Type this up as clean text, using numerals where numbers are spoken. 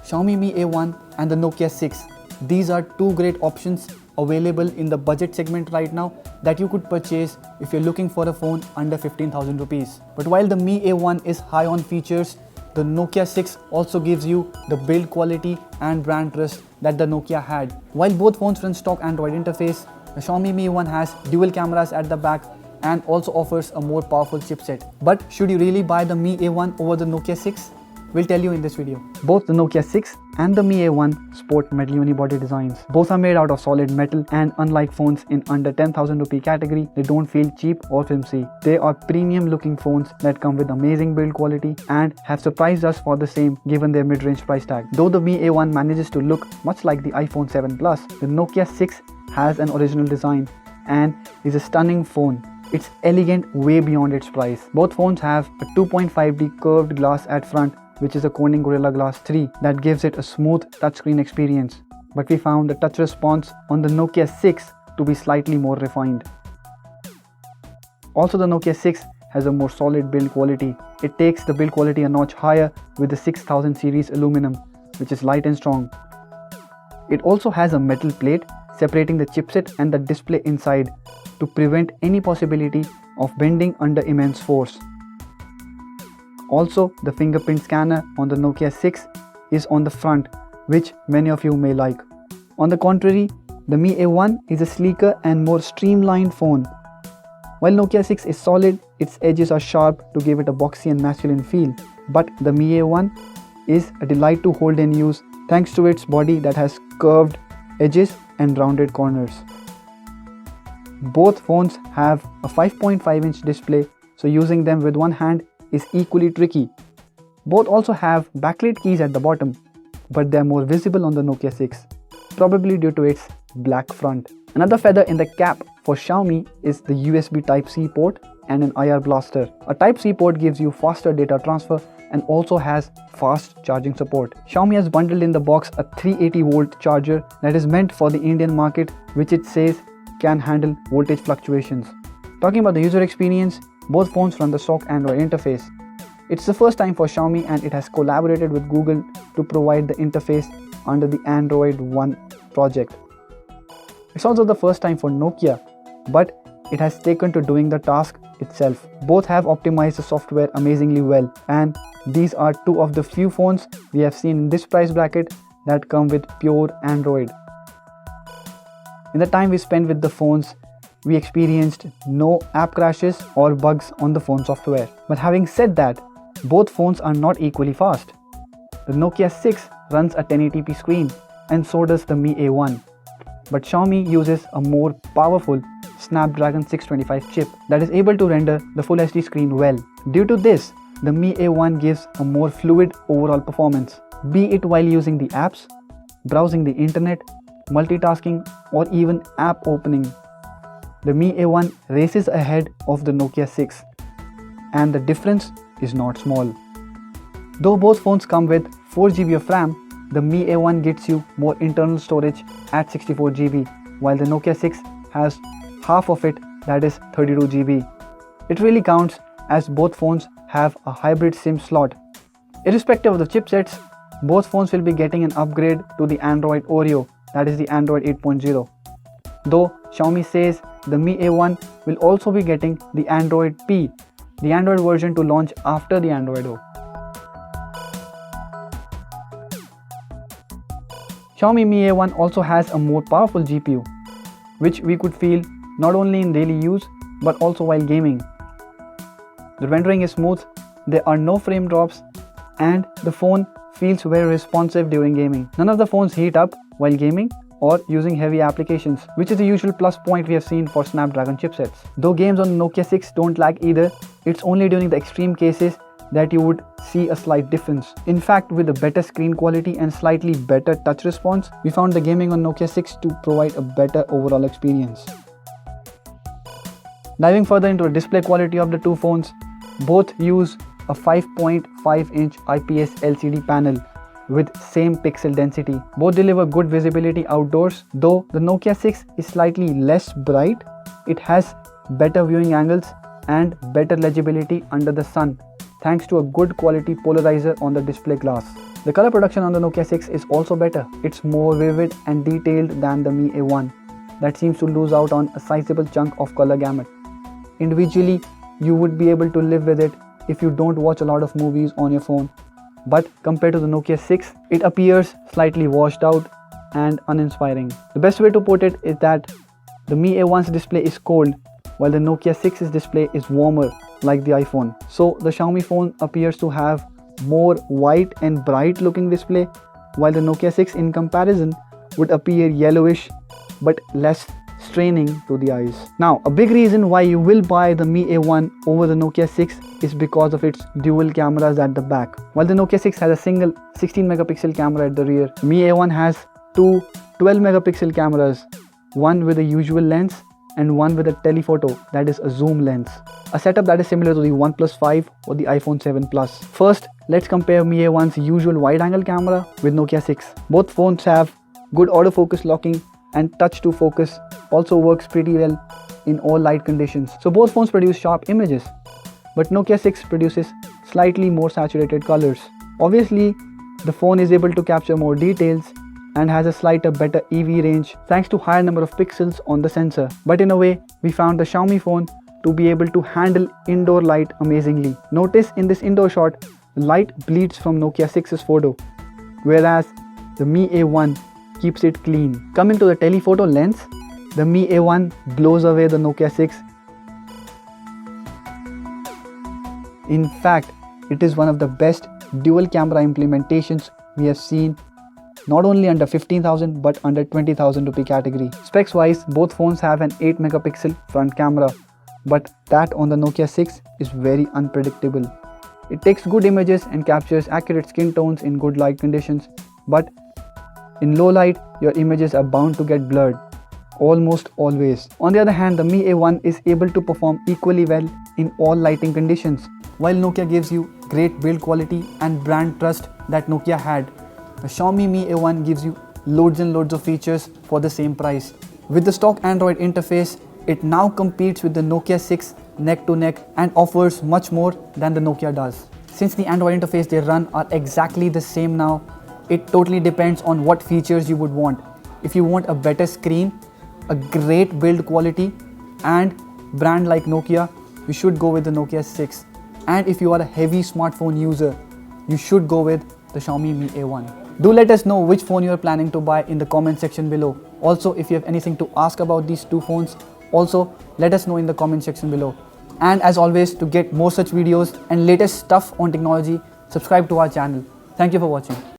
Xiaomi Mi A1 and the Nokia 6. These are two great options available in the budget segment right now that you could purchase if you're looking for a phone under 15,000 rupees. But while the Mi A1 is high on features, the Nokia 6 also gives you the build quality and brand trust that the Nokia had. While both phones run stock Android interface, the Xiaomi Mi A1 has dual cameras at the back and also offers a more powerful chipset. But should you really buy the Mi A1 over the Nokia 6? We'll tell you in this video. Both the Nokia 6 and the Mi A1 sport metal unibody designs. Both are made out of solid metal, and unlike phones in under 10,000 rupee category, they don't feel cheap or flimsy. They are premium looking phones that come with amazing build quality and have surprised us for the same given their mid-range price tag. Though the Mi A1 manages to look much like the iPhone 7 Plus, the Nokia 6 has an original design and is a stunning phone. It's elegant way beyond its price. Both phones have a 2.5D curved glass at front, which is a Corning Gorilla Glass 3 that gives it a smooth touchscreen experience. But we found the touch response on the Nokia 6 to be slightly more refined. Also, the Nokia 6 has a more solid build quality. It takes the build quality a notch higher with the 6000 series aluminum, which is light and strong. It also has a metal plate separating the chipset and the display inside to prevent any possibility of bending under immense force. Also, the fingerprint scanner on the Nokia 6 is on the front, which many of you may like. On the contrary, the Mi A1 is a sleeker and more streamlined phone. While Nokia 6 is solid, its edges are sharp to give it a boxy and masculine feel. But the Mi A1 is a delight to hold and use thanks to its body that has curved edges and rounded corners. Both phones have a 5.5-inch display, so using them with one hand is equally tricky. Both also have backlit keys at the bottom, but they are more visible on the Nokia 6, probably due to its black front. Another feather in the cap for Xiaomi is the USB Type-C port and an IR blaster. A Type-C port gives you faster data transfer and also has fast charging support. Xiaomi has bundled in the box a 380-volt charger that is meant for the Indian market, which it says can handle voltage fluctuations. Talking about the user experience, both phones run the stock Android interface. It's the first time for Xiaomi, and it has collaborated with Google to provide the interface under the Android One project. It's also the first time for Nokia, but it has taken to doing the task itself. Both have optimized the software amazingly well, and these are two of the few phones we have seen in this price bracket that come with pure Android. In the time we spent with the phones, we experienced no app crashes or bugs on the phone software. But having said that, both phones are not equally fast. The Nokia 6 runs a 1080p screen, and so does the Mi A1. But Xiaomi uses a more powerful Snapdragon 625 chip that is able to render the Full HD screen well. Due to this, the Mi A1 gives a more fluid overall performance, be it while using the apps, browsing the internet, multitasking, or even app opening. The Mi A1 races ahead of the Nokia 6, and the difference is not small. Though both phones come with 4GB of RAM, the Mi A1 gets you more internal storage at 64GB, while the Nokia 6 has half of it, that is 32GB. It really counts as both phones have a hybrid SIM slot. Irrespective of the chipsets, both phones will be getting an upgrade to the Android Oreo, that is the Android 8.0. Though Xiaomi says the Mi A1 will also be getting the Android P, the Android version to launch after the Android O. Xiaomi Mi A1 also has a more powerful GPU, which we could feel not only in daily use but also while gaming. The rendering is smooth, there are no frame drops, and the phone feels very responsive during gaming. None of the phones heat up while gaming or using heavy applications, which is the usual plus point we have seen for Snapdragon chipsets. Though games on Nokia 6 don't lag either, it's only during the extreme cases that you would see a slight difference. In fact, with a better screen quality and slightly better touch response, we found the gaming on Nokia 6 to provide a better overall experience. Diving further into the display quality of the two phones, both use a 5.5-inch IPS LCD panel with same pixel density. Both deliver good visibility outdoors. Though the Nokia 6 is slightly less bright, it has better viewing angles and better legibility under the sun. thanks to a good quality polarizer on the display glass. The color production on the Nokia 6 is also better. It's more vivid and detailed than the Mi A1 that seems to lose out on a sizable chunk of color gamut. Individually, you would be able to live with it if you don't watch a lot of movies on your phone. But compared to the Nokia 6, it appears slightly washed out and uninspiring. The best way to put it is that the Mi A1's display is cold while the Nokia 6's display is warmer like the iPhone. So the Xiaomi phone appears to have more white and bright looking display, while the Nokia 6 in comparison would appear yellowish but less straining to the eyes. Now, a big reason why you will buy the Mi A1 over the Nokia 6 is because of its dual cameras at the back. While the Nokia 6 has a single 16 megapixel camera at the rear, Mi A1 has two 12 megapixel cameras, one with a usual lens and one with a telephoto, that is a zoom lens. A setup that is similar to the OnePlus 5 or the iPhone 7 Plus. First, let's compare Mi A1's usual wide-angle camera with Nokia 6. Both phones have good autofocus locking and touch to focus also works pretty well in all light conditions. So both phones produce sharp images, but Nokia 6 produces slightly more saturated colors. Obviously, the phone is able to capture more details and has a slighter better EV range thanks to higher number of pixels on the sensor. But in a way, we found the Xiaomi phone to be able to handle indoor light amazingly. Notice in this indoor shot, the light bleeds from Nokia 6's photo, whereas the Mi A1 keeps it clean. Coming to the telephoto lens, the Mi A1 blows away the Nokia 6. In fact, it is one of the best dual camera implementations we have seen, not only under 15,000 but under 20,000 rupee category. Specs wise, both phones have an 8 megapixel front camera, but that on the Nokia 6 is very unpredictable. It takes good images and captures accurate skin tones in good light conditions, but in low light, your images are bound to get blurred, almost always. On the other hand, the Mi A1 is able to perform equally well in all lighting conditions. While Nokia gives you great build quality and brand trust that Nokia had, the Xiaomi Mi A1 gives you loads and loads of features for the same price. With the stock Android interface, it now competes with the Nokia 6 neck to neck and offers much more than the Nokia does. Since the Android interface they run are exactly the same now, it totally depends on what features you would want. If you want a better screen, a great build quality and brand like Nokia, you should go with the Nokia 6. And if you are a heavy smartphone user, you should go with the Xiaomi Mi A1. Do let us know which phone you are planning to buy in the comment section below. Also, if you have anything to ask about these two phones, also let us know in the comment section below. And as always, to get more such videos and latest stuff on technology, subscribe to our channel. Thank you for watching.